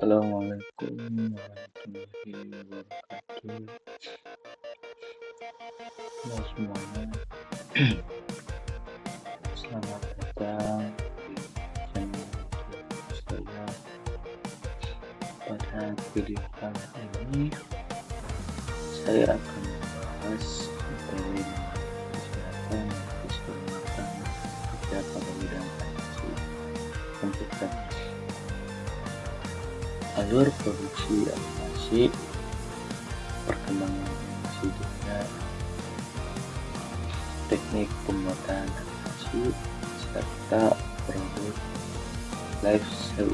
Assalamualaikum warahmatullahi wabarakatuh. Halo semuanya, selamat datang di channel YouTube saya. Pada video kali ini, saya akan membahas materi kesehatan keselamatan kerja pada bidang IT komputer. Alur produksi animasi, perkembangan animasi dunia, teknik pembuatan animasi, serta produk life cycle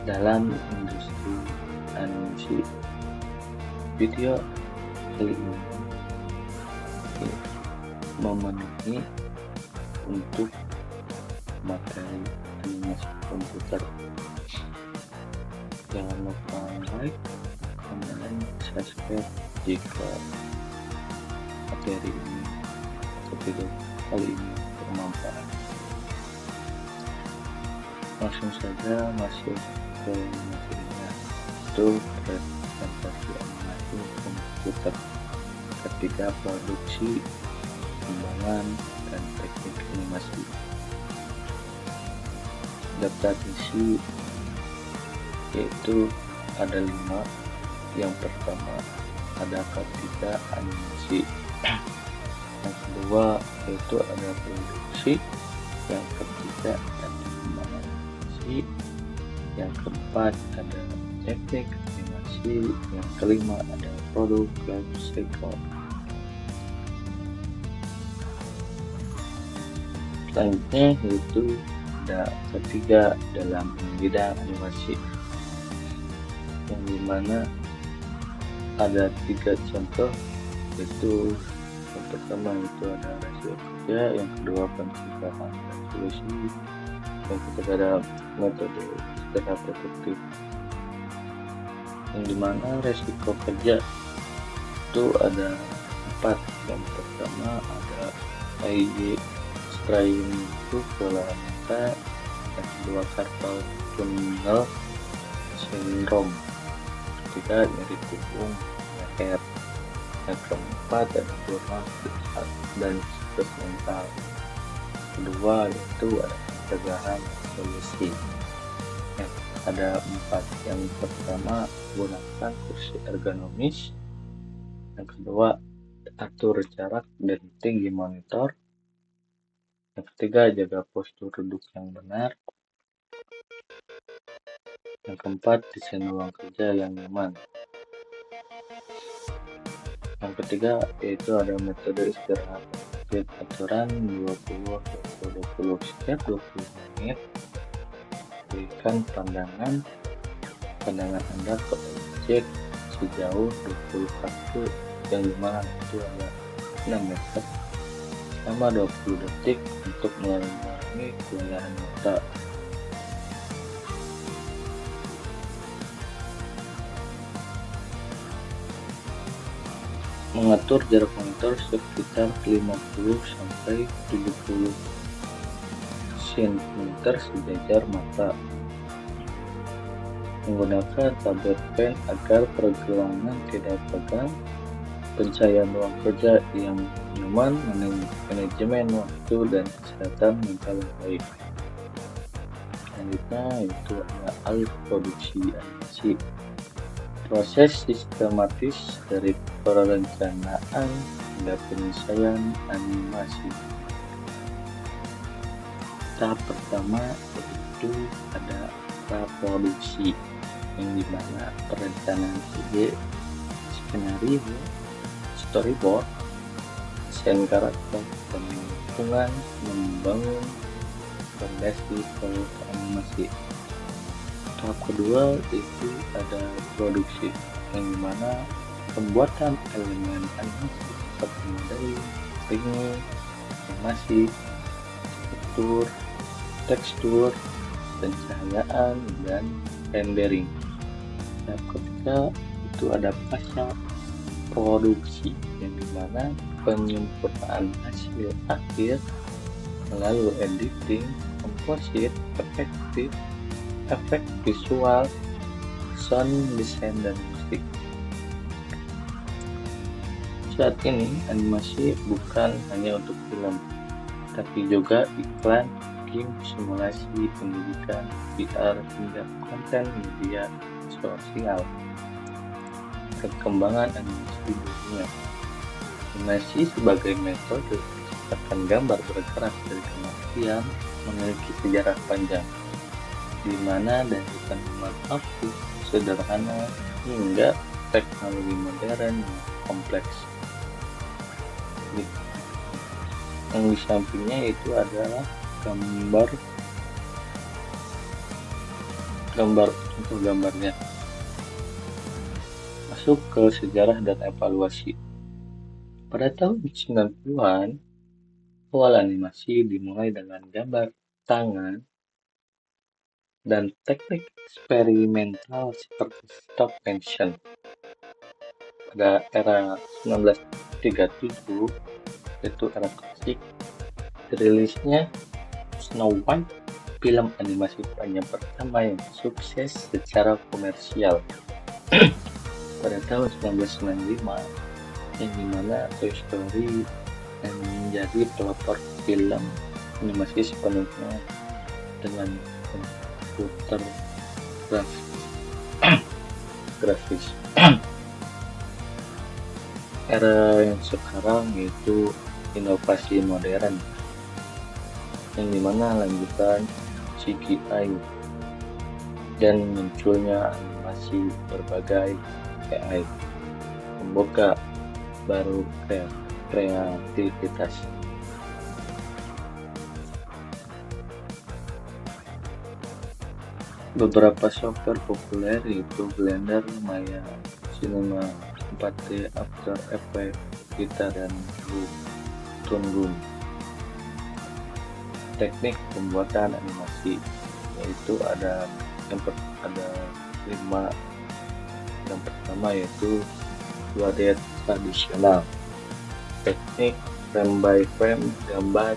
dalam industri animasi. Video kali ini memenuhi untuk materi animasi komputer. Jangan lupa like, comment, subscribe jika materi ini atau video kali ini bermanfaat. Langsung saja masuk ke materinya, itu presentasi animasi komputer ketika produksi, pengembangan, dan teknik animasi. Daftar isi yaitu ada 5. Yang pertama ada ketiga animasi, yang kedua yaitu ada produksi, yang ketiga ada pengembangan animasi, yang keempat ada teknik animasi, yang kelima ada produk life cycle. Selanjutnya yaitu ada ketiga dalam bidang animasi, yang dimana ada 3 contoh, yaitu yang pertama itu ada rasio kerja, yang kedua pencegahan resolusi, yang ketiga ada metode istirahat efektif, yang dimana resiko kerja itu ada 4. Yang pertama ada IG strain itu kelelahan mata, yang kedua carpal tunnel syndrome, ketiga nyeri punggung, leher, yang keempat ada burnout dan stres mental. Kedua yaitu ada pencegahan solusi, yang ada 4. Yang pertama gunakan kursi ergonomis, yang kedua atur jarak dan tinggi monitor, yang ketiga jaga postur duduk yang benar, yang keempat desain ruang kerja yang nyaman, yang ketiga yaitu ada metode istirahat efektif, aturan 20-20-20 setiap 20 menit. Berikan pandangan Anda ke objek sejauh 20 kaki, yang dimana itu ada 6 meter selama 20 detik untuk mengurangi kelelahan mata. Mengatur jarak monitor sekitar 50 sampai 70 cm sejajar mata. Menggunakan tablet pen agar pergelangan tidak tegang. Pencahayaan ruang kerja yang nyaman, manajemen waktu dan kesehatan mental yang baik. Selanjutnya itu ada alur produksi animasi. Proses sistematis dari perencanaan hingga penyelesaian animasi. Tahap pertama yaitu ada praproduksi, yang dimana perencanaan ide, skenario, storyboard, desain karakter, penghitungan, membangun fondasi proyek animasi. Tahap kedua itu ada produksi, yang dimana pembuatan elemen animasi seperti modeling, ringing, animasi, struktur, tekstur, pencahayaan, dan rendering. Tahap ketiga itu ada pasca produksi, yang dimana penyempurnaan hasil akhir melalui editing, composite, efektif, efek visual, sound design, dan musik. Saat ini animasi bukan hanya untuk film, tapi juga iklan, game, simulasi, pendidikan, VR, hingga konten media sosial. Perkembangan animasi dunia. Animasi sebagai metode menciptakan gambar bergerak dari kematian memiliki sejarah panjang, di mana dari penemuan optik sederhana hingga teknologi modern yang kompleks. Yang di sampingnya itu adalah untuk gambarnya. Masuk ke sejarah dan evaluasi. Pada tahun 90-an, awal animasi dimulai dengan gambar tangan dan teknik eksperimental seperti stop motion. Pada era 1937, yaitu era klasik, dirilisnya Snow White, film animasi panjang pertama yang sukses secara komersial. Pada tahun 1995, yang dimana Toy Story yang menjadi pelopor film animasi sepenuhnya dengan komputer grafis. Era yang sekarang yaitu inovasi modern, yang dimana lanjutan CGI dan munculnya animasi berbagai AI membuka baru kreativitas. Beberapa software populer yaitu Blender, Maya, Cinema 4D, After Effects, Krita, dan Toon Boom. Teknik pembuatan animasi yaitu ada 5. Yang pertama yaitu 2D tradisional, teknik frame by frame, gambar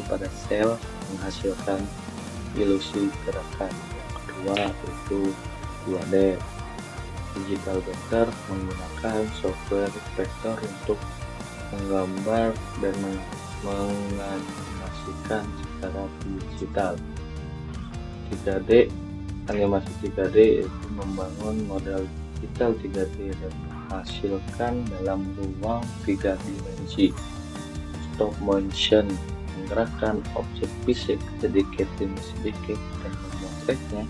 pada sel menghasilkan ilusi gerakan. Yang kedua yaitu 2D digital vector, menggunakan software vektor untuk menggambar dan menganimasikan secara digital. 3D animasi 3D yaitu membangun model digital 3D dan menghasilkan dalam ruang 3 dimensi. Stop motion, menggerakkan objek fisik sedikit demi sedikit dan memotretnya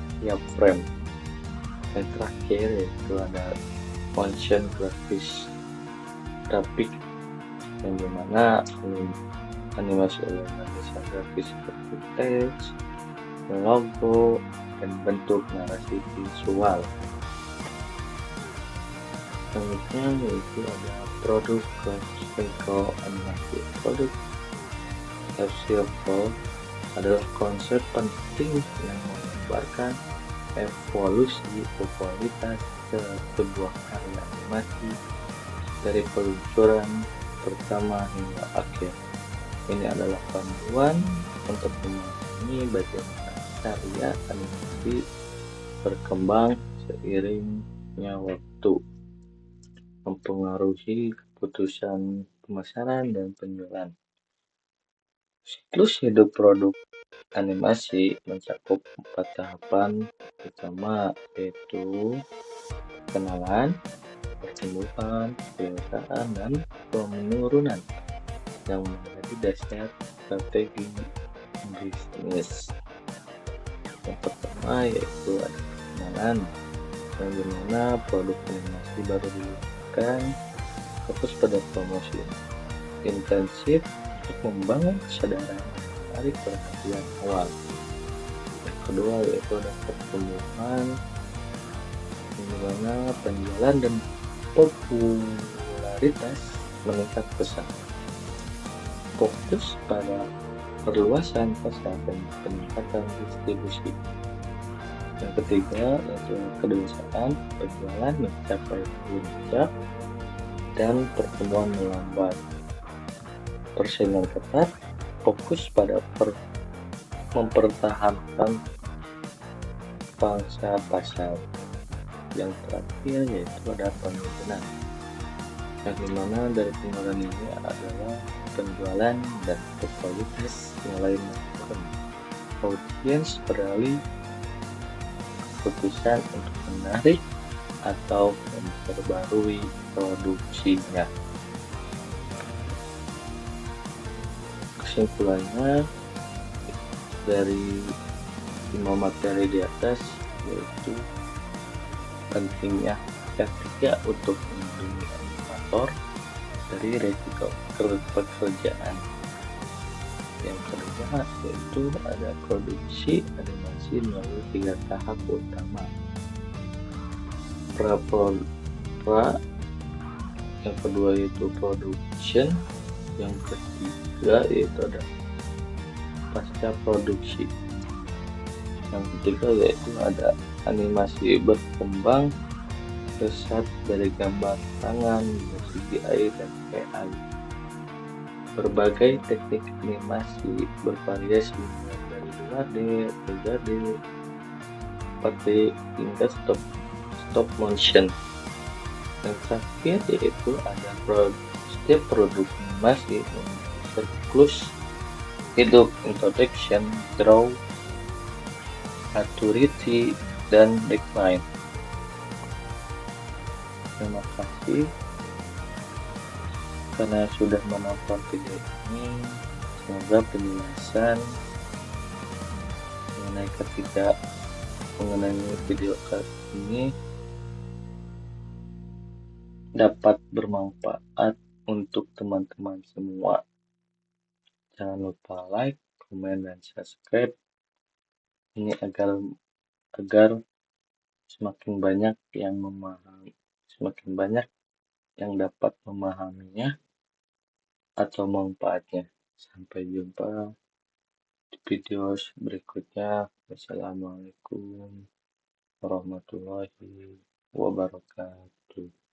setiap frame. Yang terakhir yaitu ada motion grafik, yang dimana animasi elemen desain grafis seperti teks, logo, dan bentuk narasi visual. Selanjutnya yaitu ada produk lifecycle animasi. Produk lifecycle adalah konsep penting yang menggambarkan evolusi popularitas sebuah karya animasi dari peluncuran pertama hingga akhir. Ini adalah panduan untuk memahami bagaimana karya animasi berkembang seiringnya waktu, mempengaruhi keputusan pemasaran dan penjualan. Siklus hidup produk animasi mencakup 4 tahapan utama, yaitu perkenalan, pertumbuhan, pendewasaan, dan penurunan, yang menjadi dasar strategi bisnis. Yang pertama yaitu ada perkenalan, yang dimana produk animasi baru diluncurkan, fokus pada promosi intensif untuk membangun kesadaran dan menarik perhatian awal. Yang kedua yaitu ada pertumbuhan, yang dimana penjualan dan popularitas meningkat pesat. Fokus pada perluasan pasar dan peningkatan distribusi. Yang ketiga yaitu kedewasaan, penjualan mencapai puncak dan pertumbuhan melambat. persaingan ketat, fokus pada mempertahankan pangsa pasar. Yang terakhir yaitu ada penjualan, yang dimana dari penjualan ini adalah penjualan dan kualitas nilai menurun. Audiens beralih keputusan untuk menarik atau memperbarui produksinya. Kesimpulannya dari 5 materi di atas yaitu pentingnya ketiga untuk melindungi animator dari risiko pekerjaan. Yang kedua yaitu ada produksi animasi melalui 3 tahap utama. Yang kedua yaitu production, yang ketiga yaitu ada pasca produksi, yang ketiga yaitu ada animasi berkembang pesat dari gambar tangan, CGI dan AI. Berbagai teknik animasi bervariasi mulai dari 2D, 3D, 4D hingga stop motion. Yang terakhir yaitu ada setiap produk animasi memiliki siklus hidup, introduction, growth, maturity, dan decline. Terima kasih karena sudah menonton video ini. Semoga penjelasan mengenai video kali ini dapat bermanfaat untuk teman-teman semua. Jangan lupa like, komen, dan subscribe ini agar semakin banyak yang dapat memahaminya atau manfaatnya. Sampai jumpa di video berikutnya. Wassalamualaikum warahmatullahi wabarakatuh.